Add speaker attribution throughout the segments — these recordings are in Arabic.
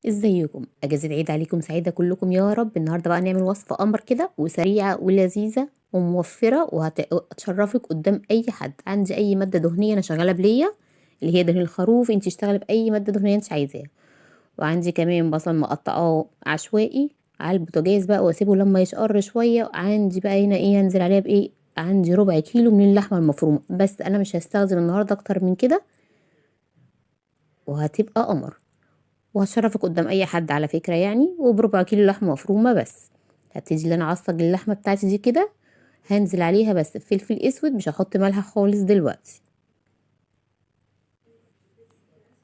Speaker 1: ازيكم؟ اجازة عيد عليكم سعيدة كلكم يا رب. النهارده بقى نعمل وصفة قمر كده وسريعة ولذيذة وموفرة وهتشرفك قدام اي حد. عندي اي مادة دهنية انا شغالة بلية اللي هي دهن الخروف، انت اشتغلي باي مادة دهنية انت عايزاها. وعندي كمان بصل مقطعاه عشوائي على البوتاجاز بقى واسيبه لما يشقر شوية. عندي بقى هنا ايه هنزل عليها بايه، عندي ربع كيلو من اللحمة المفرومة، بس انا مش هستخدم النهارده اكتر من كده وهتبقى قمر وهشرفك قدام اي حد على فكرة يعني. وبربع كيلو لحمة مفرومة بس. هبتدي اللي انا اعصج اللحمة بتاعتي دي كده، هنزل عليها بس فلفل اسود، مش هحط ملح خالص دلوقتي.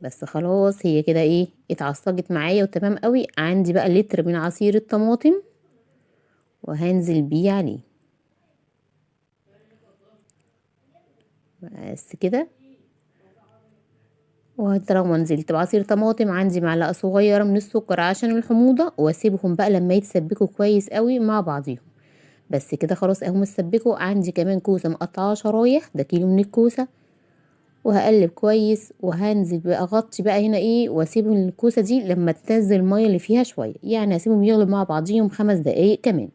Speaker 1: بس خلاص هي كده ايه اتعصجت معايا وتمام قوي. عندي بقى لتر من عصير الطماطم وهنزل بيه عليه بس كده. وطالما نزلت بعصير طماطم عندي معلقة صغيرة من السكر عشان الحموضة، واسيبهم بقى لما يتسبكوا كويس قوي مع بعضيهم. بس كده خلاص اهو متسبكوا. عندي كمان كوسه مقطعه شرايح، ده كيلو من الكوسه، وهقلب كويس وهنزل بقى اغطي بقى هنا ايه واسيب الكوسه دي لما تنزل الميه اللي فيها شويه، يعني هسيبهم يغلوا مع بعضيهم 5 دقايق كمان.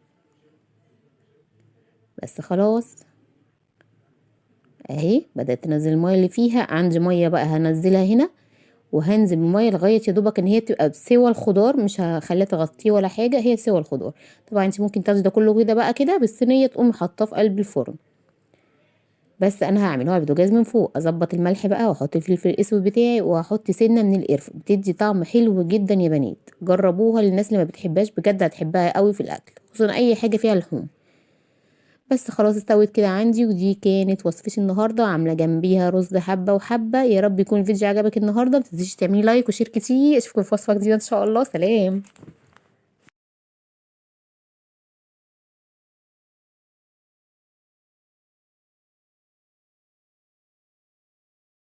Speaker 1: بس خلاص اهي بدات تنزل الميه اللي فيها. عندي ميه بقى هنزلها هنا وهنزل بالميه لغايه يا دوبك ان هي تبقى بسوى الخضار، مش هخليها تغطيه ولا حاجه، هي سوى الخضار. طبعا انت ممكن تاخدي ده كله كده بقى كده بالصينيه تقومي حاطاه في قلب الفرن. بس انا هعمله على البوتاجاز من فوق، اظبط الملح بقى واحط الفلفل الاسود بتاعي واحط سنه من القرفه، بتدي طعم حلو جدا يا بنات. جربوها للناس اللي ما بتحبهاش، بجد هتحبها قوي في الاكل، خصوصا اي حاجه فيها لحوم. بس خلاص استوت كده عندي، ودي كانت وصفتي النهارده. عامله جنبيها رز حبه وحبه. يا رب يكون الفيديو عجبك النهارده، متنسيش تعملي لايك وشير كتير. اشوفكم في وصفه جديده ان شاء الله. سلام.